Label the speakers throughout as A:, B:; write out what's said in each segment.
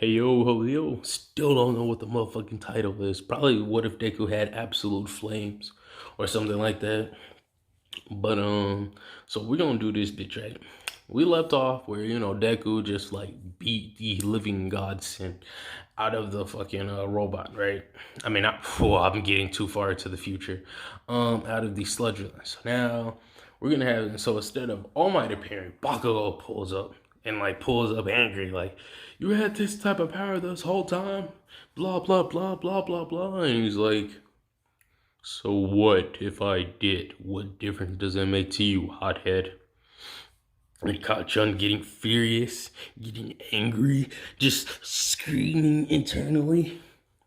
A: Hey yo, ho yo, still don't know what the motherfucking title is. Probably what if Deku had absolute flames or something like that. But so we're gonna do this bitch right. We left off where Deku just like beat the living godsend out of the fucking robot, right? I mean, I'm getting too far into the future. Out of the sludge. So now we're gonna have instead of All Might appearing, Bakugo pulls up and like pulls up angry, like you had this type of power this whole time, blah blah blah blah blah blah, and he's like, so what if I did? What difference does that make to you, hothead? And Kachan getting furious, getting angry, just screaming internally.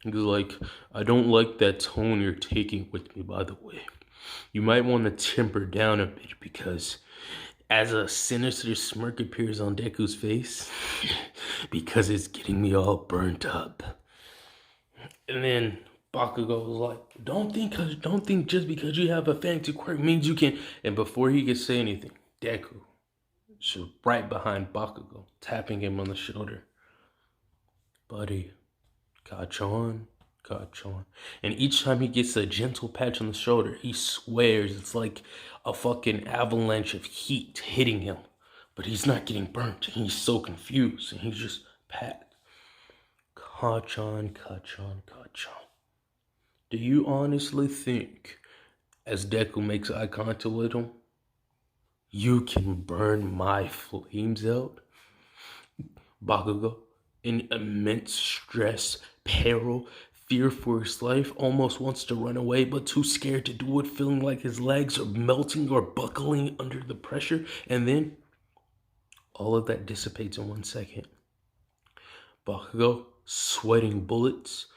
A: He's like, I don't like that tone you're taking with me, by the way. You might want to temper down a bit because as a sinister smirk appears on Deku's face, because it's getting me all burnt up. And then Bakugo was like, don't think just because you have a fancy quirk means you can. And before he could say anything, Deku was right behind Bakugo, tapping him on the shoulder. Buddy, catch on, catch on. And each time he gets a gentle patch on the shoulder, he swears it's like a fucking avalanche of heat hitting him. But he's not getting burnt. He's so confused. And he's just pat. Catch on, catch on, catch on. Do you honestly think, as Deku makes eye contact with him, you can burn my flames out? Bakugo, in immense stress, peril, fear for his life, almost wants to run away, but too scared to do it, feeling like his legs are melting or buckling under the pressure. And then, all of that dissipates in 1 second. Bakugo, sweating bullets.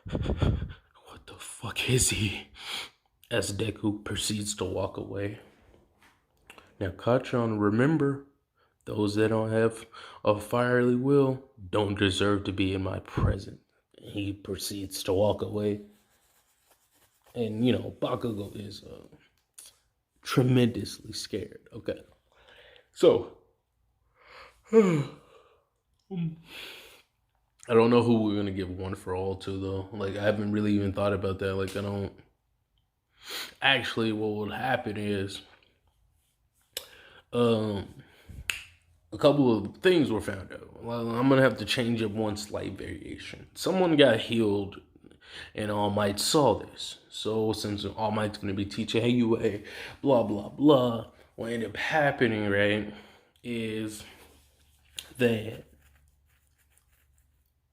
A: What the fuck is he? As Deku proceeds to walk away. Now, Kachan, remember, those that don't have a fiery will don't deserve to be in my presence. He proceeds to walk away. And, Bakugo is tremendously scared. Okay. So, I don't know who we're going to give one for all to, though. Like, I haven't really even thought about that. Like, I don't. Actually, what would happen is a couple of things were found out. Well, I'm going to have to change up one slight variation. Someone got healed, and All Might saw this. So, since All Might's going to be teaching, hey, you, hey, blah, blah, blah, what ended up happening, right, is that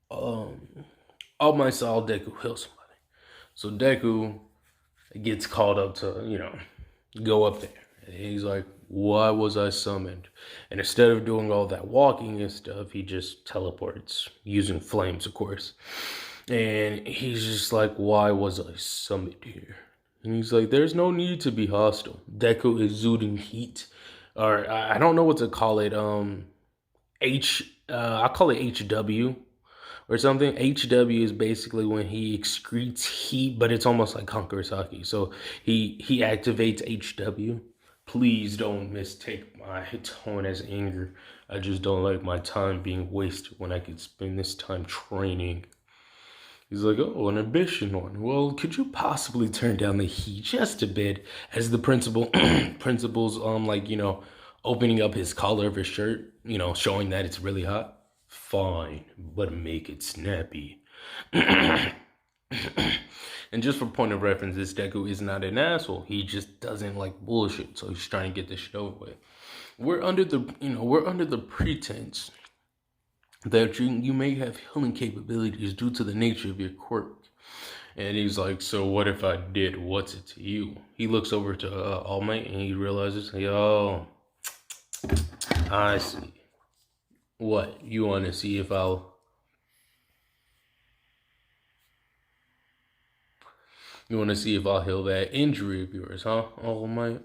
A: All Might saw Deku heal somebody. So Deku gets called up to, go up there. And he's like, why was I summoned? And instead of doing all that walking and stuff, he just teleports using flames, of course. And he's just like, why was I summoned here? And he's like, there's no need to be hostile. Deku is exuding heat. Or I don't know what to call it. I call it HW or something. HW is basically when he excretes heat, but it's almost like Kankurosaki. So he activates HW. Please don't mistake my tone as anger. I just don't like my time being wasted when I could spend this time training. He's like, oh, an ambition one. Well, could you possibly turn down the heat just a bit? As the principal's opening up his collar of his shirt, showing that it's really hot. Fine, but make it snappy. And just for point of reference, this Deku is not an asshole. He just doesn't like bullshit, so he's trying to get this shit over with. We're under the pretense that you may have healing capabilities due to the nature of your quirk. And he's like, so what if I did? What's it to you? He looks over to All Might and he realizes, oh, I see. What? You want to see if I'll... You want to see if I'll heal that injury of yours, huh, All Might?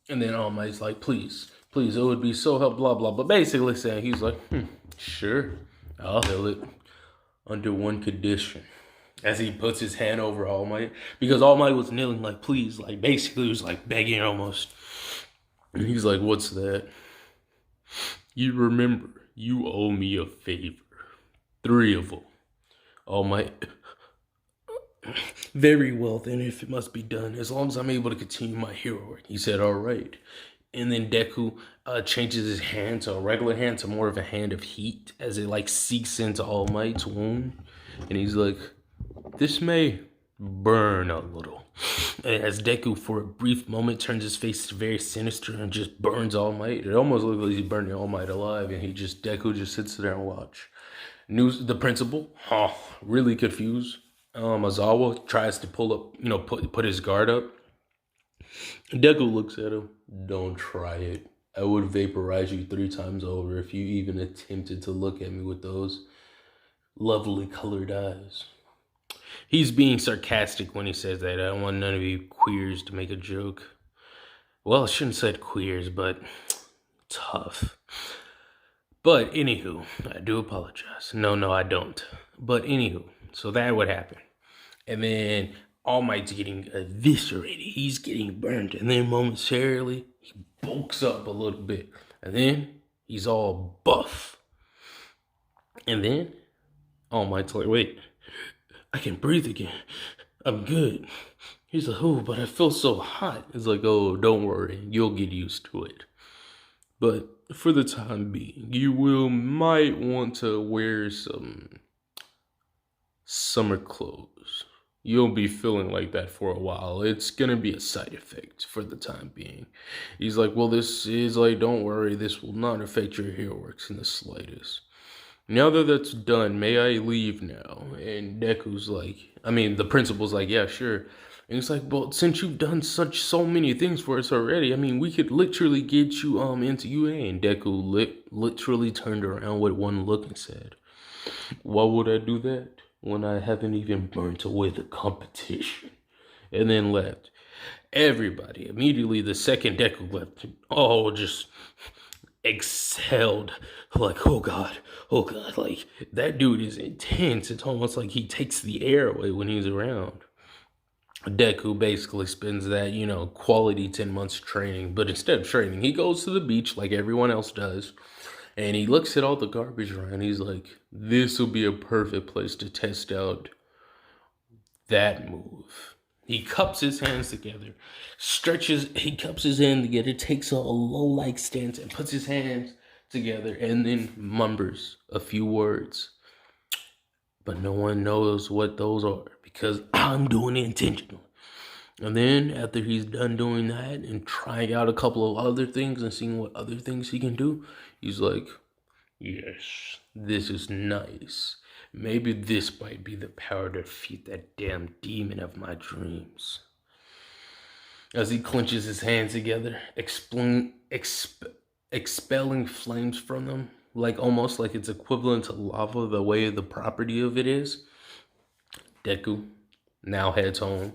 A: And then All Might's like, please, it would be so helpful, blah, blah. But basically saying, he's like, sure, I'll heal it under one condition. As he puts his hand over All Might, because All Might was kneeling like, please, like basically he was like begging almost. And he's like, what's that? You remember, You owe me a favor. 3 of them. All Might. Very well, then, if it must be done, as long as I'm able to continue my hero work. He said, all right. And then Deku changes his hand to a regular hand to more of a hand of heat as it like seeks into All Might's wound. And he's like, this may burn a little. And as Deku, for a brief moment, turns his face very sinister and just burns All Might. It almost looks like he's burning All Might alive, and Deku just sits there and watch. The principal, really confused. Azawa tries to pull up, put his guard up. Deku looks at him. Don't try it. I would vaporize you 3 times over if you even attempted to look at me with those lovely colored eyes. He's being sarcastic when he says that. I don't want none of you queers to make a joke. Well, I shouldn't have said queers, but tough. But anywho, I do apologize. No, I don't. But anywho, so that would happen. And then All Might's getting eviscerated. He's getting burned. And then momentarily, he bulks up a little bit. And then he's all buff. And then All Might's like, wait, I can breathe again. I'm good. He's like, oh, but I feel so hot. It's like, oh, don't worry. You'll get used to it. But for the time being, you might want to wear some summer clothes. You'll be feeling like that for a while. It's gonna be a side effect for the time being. He's like, well, this is like, don't worry, this will not affect your hero works in the slightest. Now that that's done, may I leave now? And Deku's like, the principal's like, yeah, sure. And he's like, well, since you've done so many things for us already, we could literally get you into UA. And Deku literally turned around with one look and said, why would I do that when I haven't even burnt away the competition? And then left. Everybody, immediately the second Deku left, just exhaled, like, oh god, like, that dude is intense. It's almost like he takes the air away when he's around. Deku basically spends that, quality 10 months training, but instead of training, he goes to the beach like everyone else does, and he looks at all the garbage around. He's like, this will be a perfect place to test out that move. He cups his hands together, he cups his hand together, takes a low-like stance and puts his hands together and then mumbles a few words. But no one knows what those are because I'm doing it intentionally. And then after he's done doing that and trying out a couple of other things and seeing what other things he can do, he's like, yes, this is nice. Maybe this might be the power to defeat that damn demon of my dreams. As he clenches his hands together, expelling flames from them, almost like it's equivalent to lava, the way the property of it is, Deku now heads home.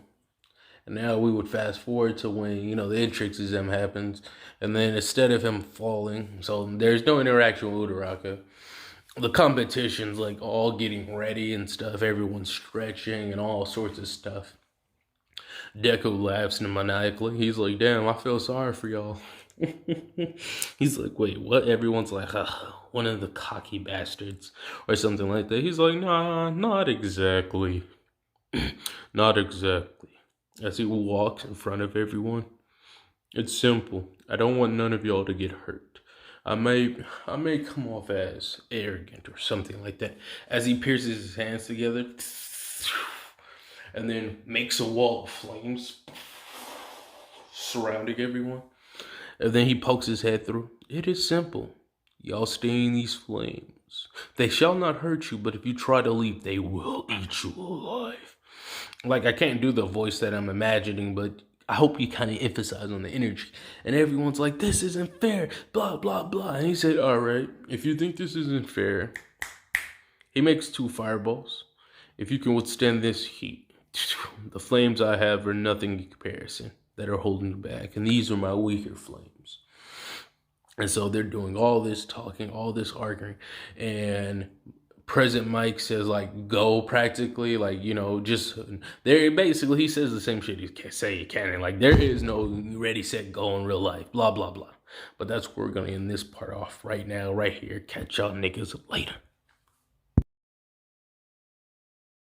A: And now we would fast forward to when, the entrance exam happens. And then instead of him falling, so there's no interaction with Uraraka. The competition's all getting ready and stuff. Everyone's stretching and all sorts of stuff. Deku laughs maniacally. He's like, damn, I feel sorry for y'all. He's like, wait, what? Everyone's like, one of the cocky bastards or something like that. He's like, nah, not exactly. Not exactly. As he walks in front of everyone. It's simple. I don't want none of y'all to get hurt. I may come off as arrogant or something like that. As he pierces his hands together and then makes a wall of flames surrounding everyone. And then he pokes his head through. It is simple. Y'all stay in these flames. They shall not hurt you, but if you try to leave, they will eat you alive. I can't do the voice that I'm imagining, but I hope you kind of emphasize on the energy. And everyone's like, this isn't fair, blah, blah, blah. And he said, all right, if you think this isn't fair, he makes 2 fireballs. If you can withstand this heat, the flames I have are nothing in comparison that are holding you back. And these are my weaker flames. And so they're doing all this talking, all this arguing. And President Mike says, go practically, just there. Basically, he says the same shit he say he can. There is no ready, set, go in real life, blah, blah, blah. But that's where we're gonna end this part off right now, right here. Catch y'all niggas later.